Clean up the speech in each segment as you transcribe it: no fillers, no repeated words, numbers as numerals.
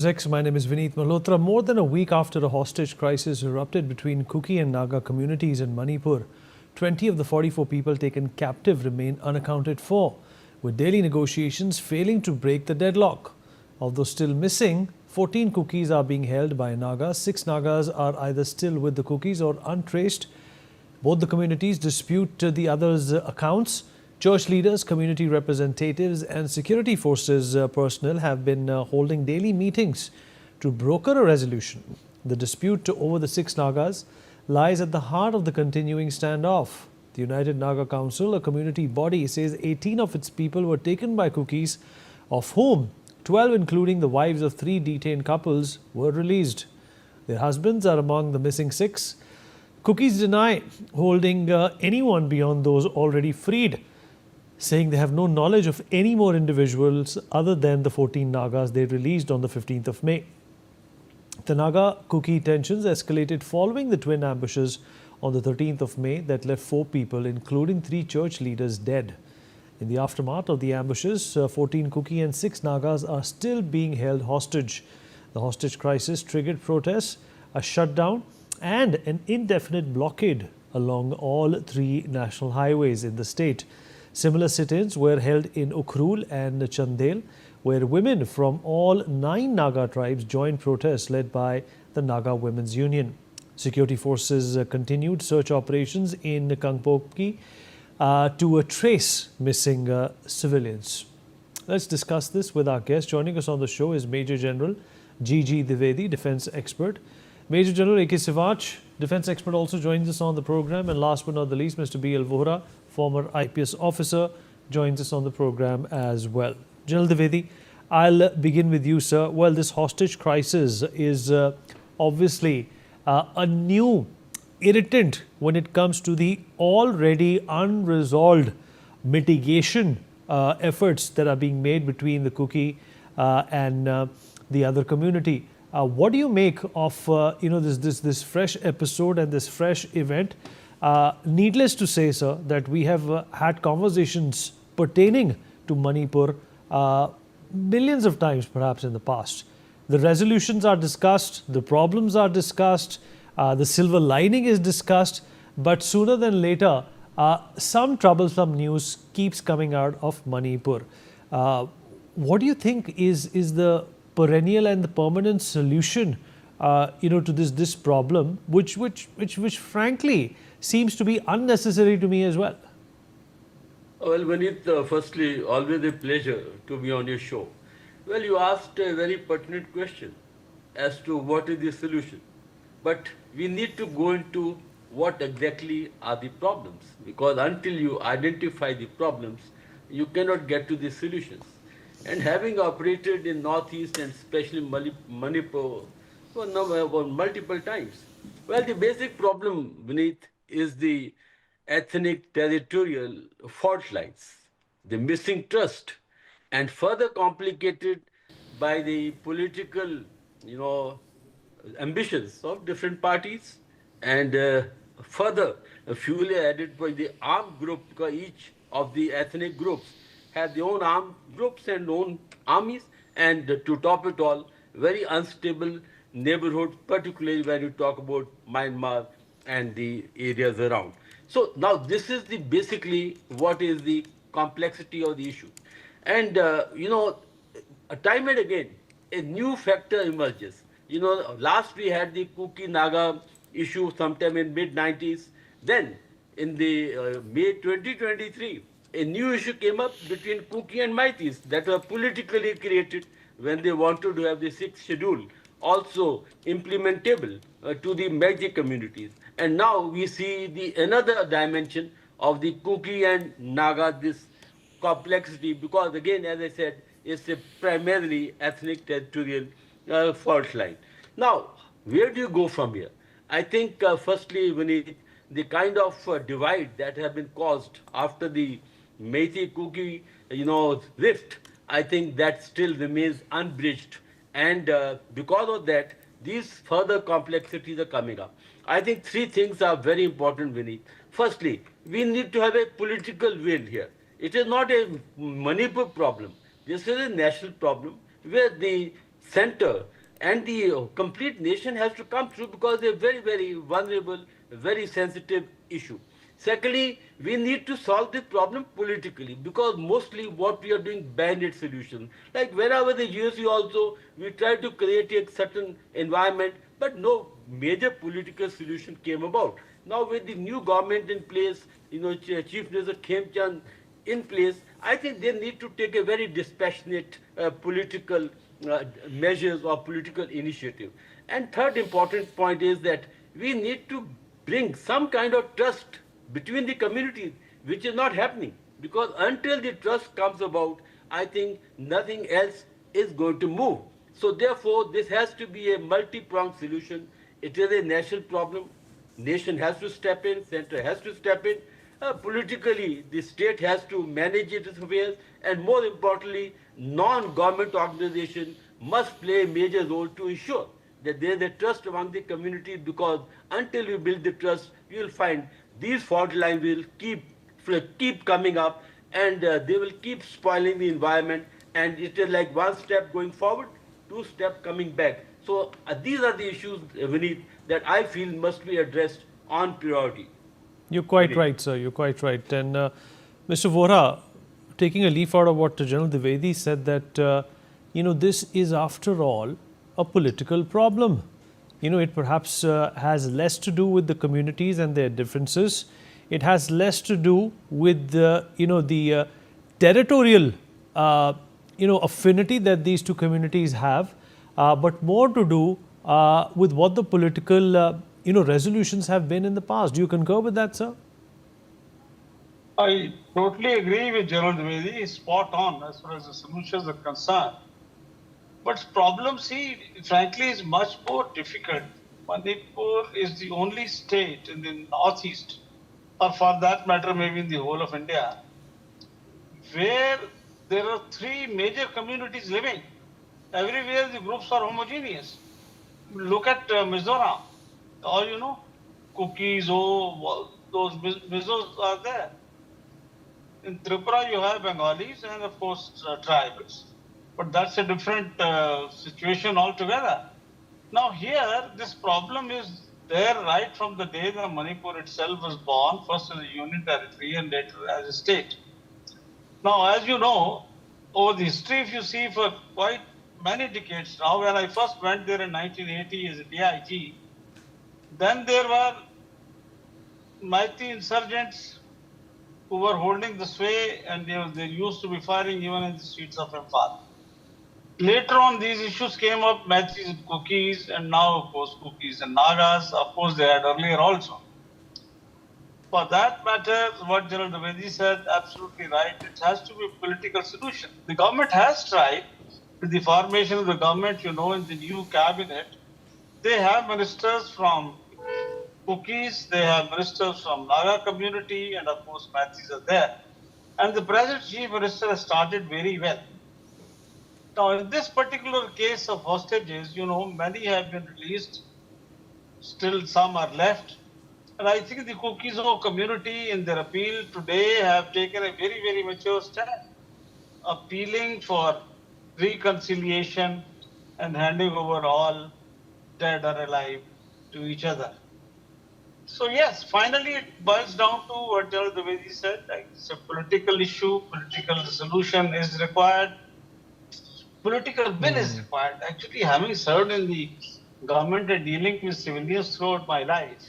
NewsX, my name is Vineet Malhotra. More than a week after a hostage crisis erupted between Kuki and Naga communities in Manipur, 20 of the 44 people taken captive remain unaccounted for, with daily negotiations failing to break the deadlock. Although still missing, 14 Kukis are being held by Nagas. 6 Nagas are either still with the Kukis or untraced. Both the communities dispute the others' accounts. Church leaders, community representatives and security forces personnel have been holding daily meetings to broker a resolution. The dispute over the 6 Nagas lies at the heart of the continuing standoff. The United Naga Council, a community body, says 18 of its people were taken by Kukis, of whom 12, including the wives of 3 detained couples, were released. Their husbands are among the missing 6. Kukis deny holding anyone beyond those already freed, saying they have no knowledge of any more individuals other than the 14 Nagas they released on the 15th of May. The Naga-Kuki tensions escalated following the twin ambushes on the 13th of May that left 4 people, including 3 church leaders, dead. In the aftermath of the ambushes, 14 Kuki and 6 Nagas are still being held hostage. The hostage crisis triggered protests, a shutdown and an indefinite blockade along all 3 national highways in the state. Similar sit-ins were held in Ukhrul and Chandel, where women from all 9 Naga tribes joined protests led by the Naga Women's Union. Security forces continued search operations in Kangpokpi to trace missing civilians. Let's discuss this with our guest. Joining us on the show is Major General G.G. Dwivedi, defense expert. Major General A.K. Sivach, defense expert, also joins us on the program. And last but not the least, Mr. B.L. Vohra, former IPS officer, joins us on the program as well. General Dwivedi, I'll begin with you, sir. Well, this hostage crisis is obviously a new irritant when it comes to the already unresolved mitigation efforts that are being made between the Kuki and the other community. What do you make of this fresh episode and this fresh event? Needless to say, sir, that we have had conversations pertaining to Manipur millions of times perhaps in the past. The resolutions are discussed, the problems are discussed, the silver lining is discussed, but sooner than later, some troublesome news keeps coming out of Manipur. What do you think is the perennial and the permanent solution, to this problem, which frankly seems to be unnecessary to me as well? Well, Vineet, firstly, always a pleasure to be on your show. Well, you asked a very pertinent question as to what is the solution. But we need to go into what exactly are the problems, because until you identify the problems, you cannot get to the solutions. And having operated in Northeast and especially Manipur for multiple times, well, the basic problem, Vineet, is the ethnic territorial fault lines, the missing trust, and further complicated by the political, ambitions of different parties, and further fuel added by the armed group, because each of the ethnic groups have their own armed groups and own armies, and to top it all, very unstable neighborhoods, particularly when you talk about Myanmar and the areas around. So now this is the basically what is the complexity of the issue. And, time and again, a new factor emerges. Last we had the Kuki Naga issue sometime in mid-90s. Then, in the May 2023, a new issue came up between Kuki and Maitis that were politically created when they wanted to have the 6th schedule also implementable to the Meghji communities. And now we see the another dimension of the Kuki and Naga, this complexity, because again, as I said, it's a primarily ethnic territorial fault line. Now, where do you go from here? I think firstly, Vineet, the kind of divide that have been caused after the Meitei Kuki, rift, I think that still remains unbridged. And because of that, these further complexities are coming up. I think 3 things are very important, Vineet. Firstly, we need to have a political will here. It is not a Manipur problem. This is a national problem where the center and the complete nation has to come through because they're very, very vulnerable, very sensitive issue. Secondly, we need to solve this problem politically because mostly what we are doing band-aid solution. Like wherever the USC also, we try to create a certain environment, but no major political solution came about. Now with the new government in place, Chief Minister Khemchand in place, I think they need to take a very dispassionate political measures or political initiative. And third important point is that we need to bring some kind of trust between the communities, which is not happening. Because until the trust comes about, I think nothing else is going to move. So therefore, this has to be a multi-pronged solution. It is a national problem. Nation has to step in, center has to step in. Politically, the state has to manage its affairs, and more importantly, non-government organization must play a major role to ensure that there is a trust among the community. Because until you build the trust, you will find these fault lines will keep coming up, and they will keep spoiling the environment. And it is like one step going forward, two step coming back. So these are the issues, Vineet, that I feel must be addressed on priority. You're quite Vineet. right, sir. You're quite right. And Mr. Vora, taking a leaf out of what General Dwivedi said, that this is after all a political problem. It perhaps has less to do with the communities and their differences. It has less to do with the territorial affinity that these two communities have, but more to do with what the political resolutions have been in the past. Do you concur with that, sir? I totally agree with General Dwivedi. He's spot on as far as the solutions are concerned. But problem, see, frankly, is much more difficult. Manipur is the only state in the northeast, or for that matter, maybe in the whole of India, where there are three major communities living. Everywhere the groups are homogeneous. Look at Mizoram, or cookies, those Mizos are there. In Tripura, you have Bengalis and, of course, tribals. But that's a different situation altogether. Now, here, this problem is there right from the day that Manipur itself was born, first as a union territory and later as a state. Now, as you know, over the history, if you see for quite many decades now, when I first went there in 1980 as a DIG, then there were mighty insurgents who were holding the sway, and they used to be firing even in the streets of Imphal. Later on, these issues came up, Mathis and Cookies, and now, of course, Cookies and Nagas. Of course, they had earlier also. For that matter, what General Dwivedi said, absolutely right. It has to be a political solution. The government has tried. With the formation of the government, in the new cabinet, they have ministers from Cookies, they have ministers from Naga community, and of course, Mathis are there. And the present chief minister has started very well. Now, in this particular case of hostages, many have been released. Still, some are left. And I think the Kukizo community in their appeal today have taken a very, very mature stand, appealing for reconciliation and handing over all dead or alive to each other. So yes, finally it boils down to what General Dwivedi said, like it's a political issue, political solution is required, political will is required. Actually, having served in the government and dealing with civilians throughout my life,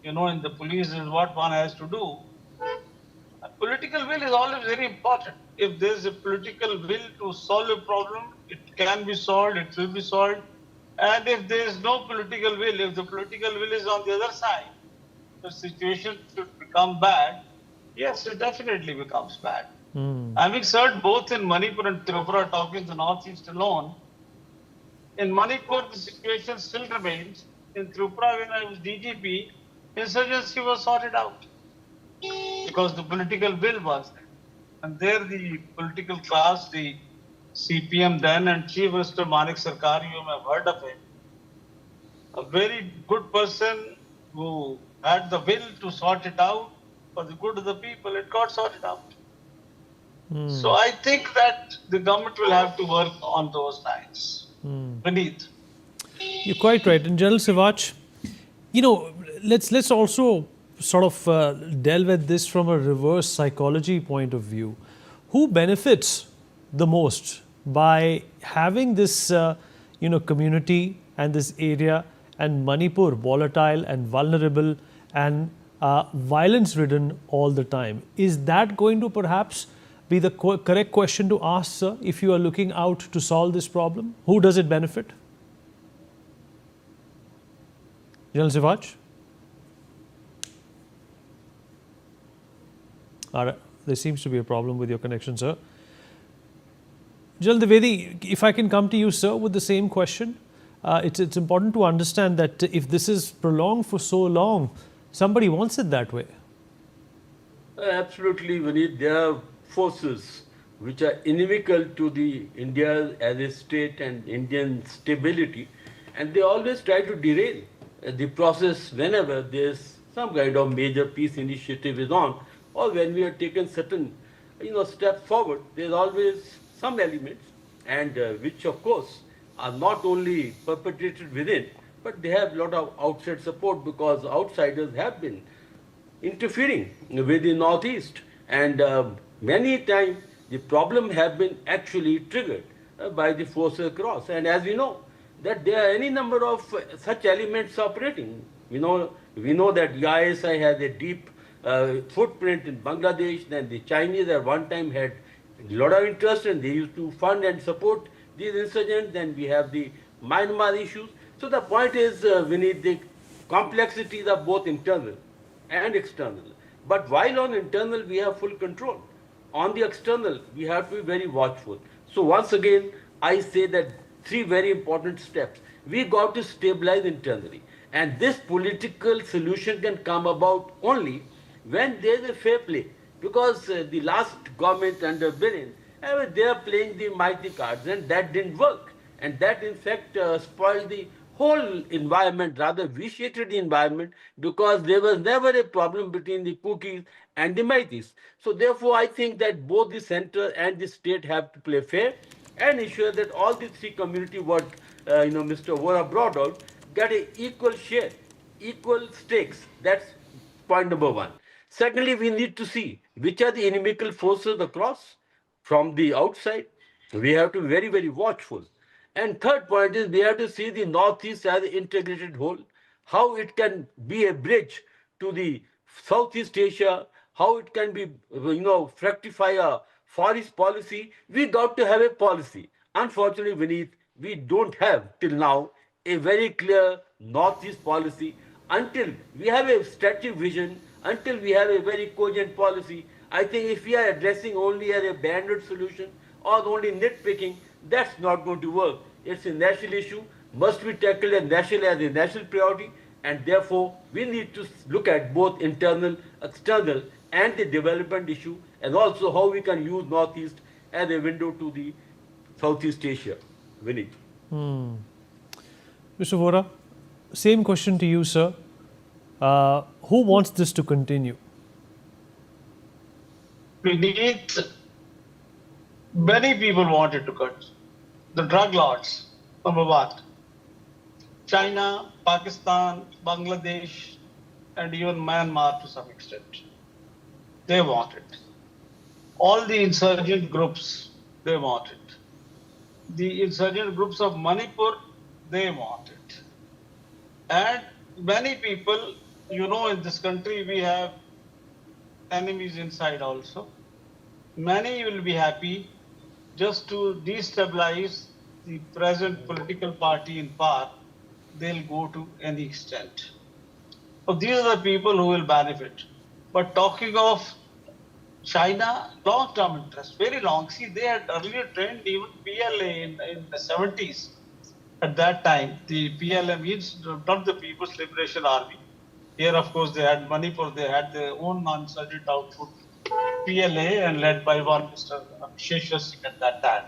in the police is what one has to do. Political will is always very important. If there is a political will to solve a problem, it can be solved, it will be solved. And if there is no political will, if the political will is on the other side, the situation should become bad. Yes, it definitely becomes bad. Having served both in Manipur and Tripura, talking the northeast alone, in Manipur the situation still remains. In Tripura, when I was DGP, insurgency was sorted out because the political will was there. And there the political class, the CPM then and Chief Minister Manik Sarkar, you may have heard of him, a very good person who had the will to sort it out for the good of the people. It got sorted out. So I think that the government will have to work on those lines. Beneath. You're quite right. And General Sivach, let's also sort of delve at this from a reverse psychology point of view. Who benefits the most by having this, community and this area and Manipur volatile and vulnerable and violence-ridden all the time? Is that going to perhaps be the correct question to ask, sir, if you are looking out to solve this problem? Who does it benefit? General Sivach? There seems to be a problem with your connection, sir. General Dwivedi, if I can come to you, sir, with the same question. It's important to understand that if this is prolonged for so long, somebody wants it that way. Absolutely, Vineet. There are forces which are inimical to the India as a state and Indian stability, and they always try to derail the process whenever there's some kind of major peace initiative is on, or when we have taken certain, steps forward. There's always some elements, and which of course are not only perpetrated within, but they have a lot of outside support because outsiders have been interfering with the Northeast. And many times the problem have been actually triggered by the forces across. And as we know, that there are any number of such elements operating. We know that the ISI has a deep footprint in Bangladesh. Then the Chinese at one time had a lot of interest and they used to fund and support these insurgents. Then we have the Myanmar issues. So the point is, we need the complexities are both internal and external. But while on internal we have full control, on the external we have to be very watchful. So once again, I say that three very important steps. We got to stabilize internally. And this political solution can come about only when there is a fair play. Because the last government under Benin, they are playing the mighty cards and that didn't work. And that in fact spoiled the whole environment, rather vitiated the environment, because there was never a problem between the cookies and the Maitis. So therefore, I think that both the center and the state have to play fair and ensure that all the three community, what Mr. Vora brought out, get an equal share, equal stakes. That's point number one. Secondly, we need to see which are the inimical forces across from the outside. We have to be very, very watchful. And third point is we have to see the Northeast as an integrated whole, how it can be a bridge to the Southeast Asia, how it can be, fructify a forest policy. We got to have a policy. Unfortunately, Vineet, we don't have till now a very clear Northeast policy. Until we have a strategic vision, until we have a very cogent policy, I think if we are addressing only as a band-aid solution or only nitpicking, that's not going to work. It's a national issue, must be tackled as a national priority, and therefore we need to look at both internal, external, and the development issue, and also how we can use Northeast as a window to the Southeast Asia. Vinny. Mr. Vora, same question to you, sir. Who wants this to continue? Many people wanted to cut. The drug lords, number one. China, Pakistan, Bangladesh, and even Myanmar to some extent. They want it. All the insurgent groups, they want it. The insurgent groups of Manipur, they want it. And many people, in this country we have enemies inside also. Many will be happy just to destabilize the present political party in power. They'll go to any extent. So these are the people who will benefit. But talking of China, long-term interest, very long. See, they had earlier trained even PLA in the 70s. At that time, the PLA means not the People's Liberation Army. Here, of course, they had Manipur, they had their own non-insurgent outfit, PLA, and led by one Mr. Sheshwar Singh at that time.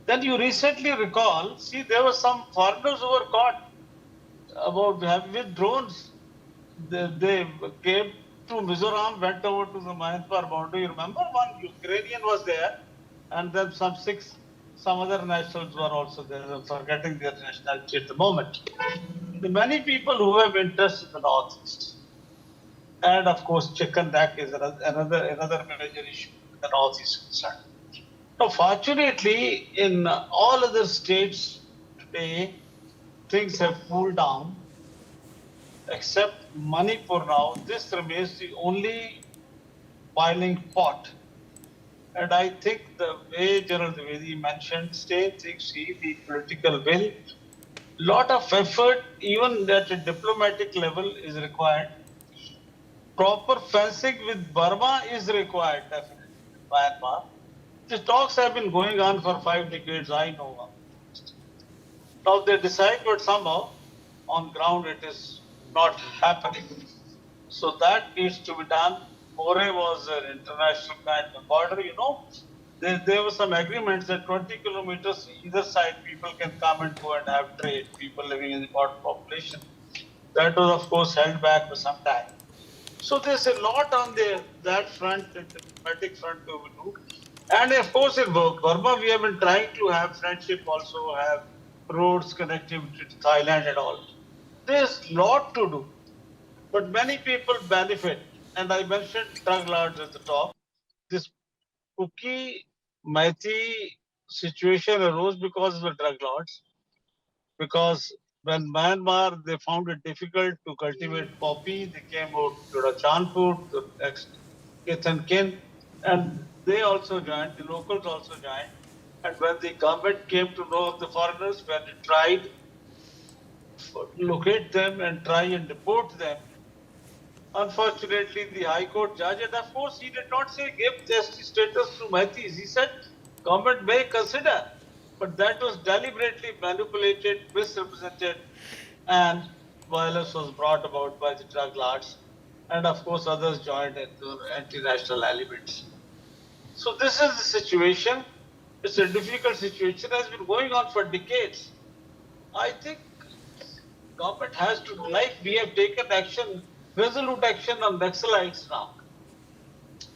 Then you recently recall, see, there were some foreigners who were caught with drones. They came to Mizoram, went over to the Manipur boundary. You remember one Ukrainian was there, and then some six some other nationals were also there. I'm forgetting their nationality at the moment. The many people who have interest in the Northeast. And of course, chicken neck is another major issue in the Northeast concerned. Now, fortunately, in all other states today, things have cooled down, except Manipur now. This remains the only boiling pot. And I think the way General Dwivedi mentioned, same thing, see the political will, lot of effort, even at a diplomatic level, is required. Proper fencing with Burma is required, definitely, with Myanmar. The talks have been going on for 5 decades, I know of. Now they decide, but somehow on ground it is not happening. So that needs to be done. More was an international kind of border, you know. There were some agreements that 20 kilometers either side people can come and go and have trade, people living in the border population. That was, of course, held back for some time. So there's a lot on that front, the diplomatic front to do. And of course, in Burma, we have been trying to have friendship also, have roads connectivity to Thailand and all. There's a lot to do. But many people benefit. And I mentioned drug lords at the top. This Kuki Maithi situation arose because of the drug lords. Because when Myanmar, they found it difficult to cultivate poppy, they came out to Rachanpur, the next kith and kin, and they also joined, the locals also joined. And when the government came to know of the foreigners, when it tried to locate them and try and deport them, unfortunately, the High Court judge, and of course, he did not say give ST status to Maithis. He said government may consider, but that was deliberately manipulated, misrepresented, and violence was brought about by the drug lords, and of course, others joined into anti-national elements. So this is the situation. It's a difficult situation. It has been going on for decades. I think government has to, like we have taken action, resolute action on Naxalites now.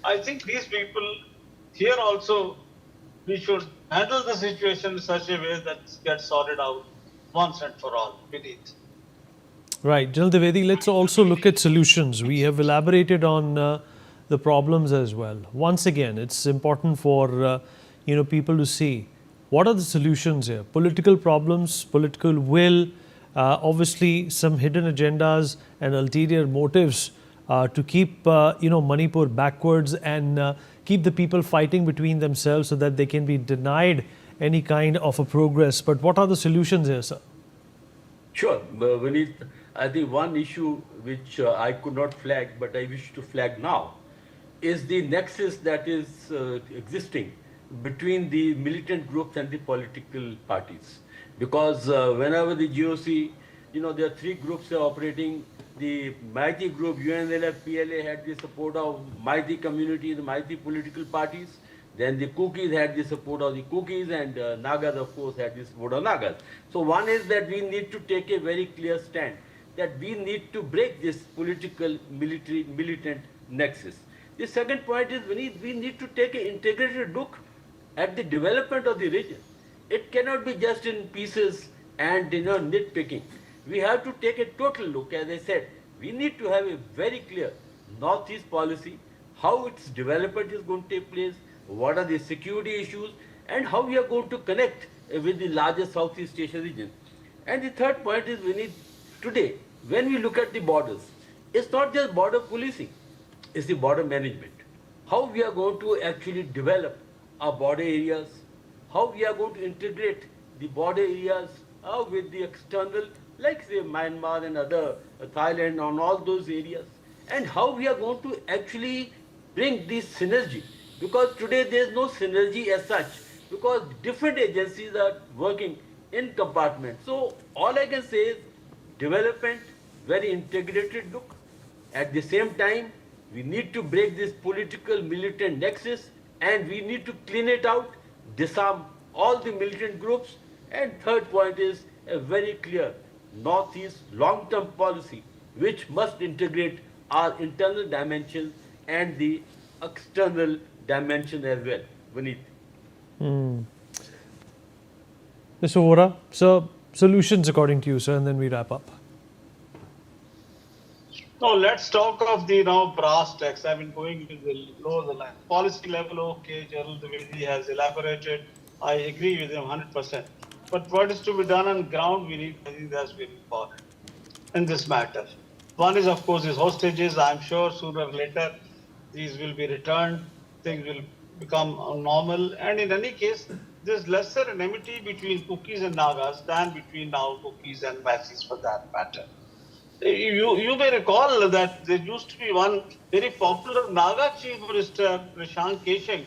I think these people here also, we should handle the situation in such a way that gets sorted out once and for all beneath. Right. General Dwivedi, let's also look at solutions. We have elaborated on the problems as well. Once again, it's important for people to see what are the solutions here. Political problems, political will, obviously some hidden agendas and ulterior motives to keep Manipur backwards and keep the people fighting between themselves so that they can be denied any kind of a progress. But what are the solutions here, sir? Sure. Vineet, I think one issue which I could not flag, but I wish to flag now, is the nexus that is existing between the militant groups and the political parties. Because whenever the GOC, there are three groups operating. The Maithi group, UNLF, PLA, had the support of Maithi community, the Maithi political parties. Then the Kukis had the support of the Kukis, and Nagas, of course, had the support of Nagas. So one is that we need to take a very clear stand that we need to break this political militant nexus. The second point is we need to take an integrated look at the development of the region. It cannot be just in pieces and nitpicking. We have to take a total look. As I said, we need to have a very clear Northeast policy, how its development is going to take place, what are the security issues, and how we are going to connect with the larger Southeast Asia region. And the third point is we need today, when we look at the borders, it's not just border policing, it's the border management. How we are going to actually develop our border areas, how we are going to integrate the border areas with the external, like say Myanmar and other Thailand, on all those areas, and how we are going to actually bring this synergy. Because today there is no synergy as such, because different agencies are working in compartments. So all I can say is development, very integrated look. At the same time, we need to break this political militant nexus, and we need to clean it out, disarm all the militant groups. And third point is a very clear Northeast long-term policy, which must integrate our internal dimensions and the external dimension as well. Vineet. Mr. Vora, sir, solutions according to you, sir, and then we wrap up. No, let's talk of the now brass tacks. I mean, going to the below the line. Policy level, okay, General Dwivedi has elaborated. I agree with him 100%. But what is to be done on ground, I think that's very important in this matter. One is, of course, is hostages. I'm sure sooner or later these will be returned. Things will become normal. And in any case, there's lesser enmity between Cookies and Nagas than between now Cookies and Masis for that matter. You may recall that there used to be one very popular Naga chief minister, Prashant Keshing,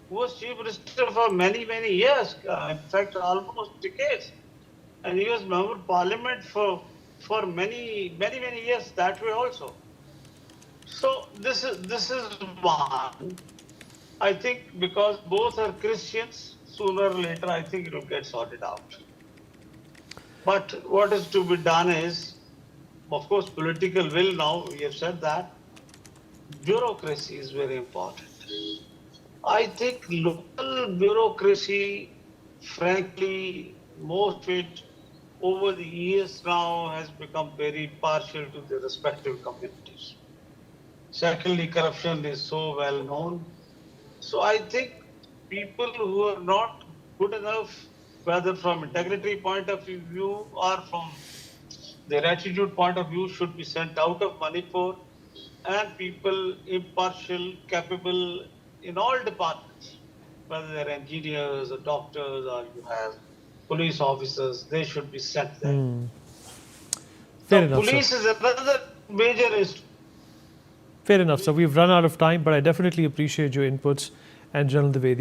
who was chief minister for many, many years, in fact, almost decades. And he was member of parliament for many, many, many years that way also. So this is one. I think because both are Christians, sooner or later, I think it will get sorted out. But what is to be done is, of course, political will now, we have said that. Bureaucracy is very important. I think local bureaucracy, frankly, most of it over the years now has become very partial to the respective communities. Secondly, corruption is so well known. So I think people who are not good enough, whether from integrity point of view or from their attitude point of view, should be sent out of Manipur, and people impartial, capable in all departments, whether they're engineers or doctors or you have police officers, they should be sent there. Fair So enough, police sir. is another major instrument. Fair enough, sir. We've run out of time, but I definitely appreciate your inputs and General Dwivedi.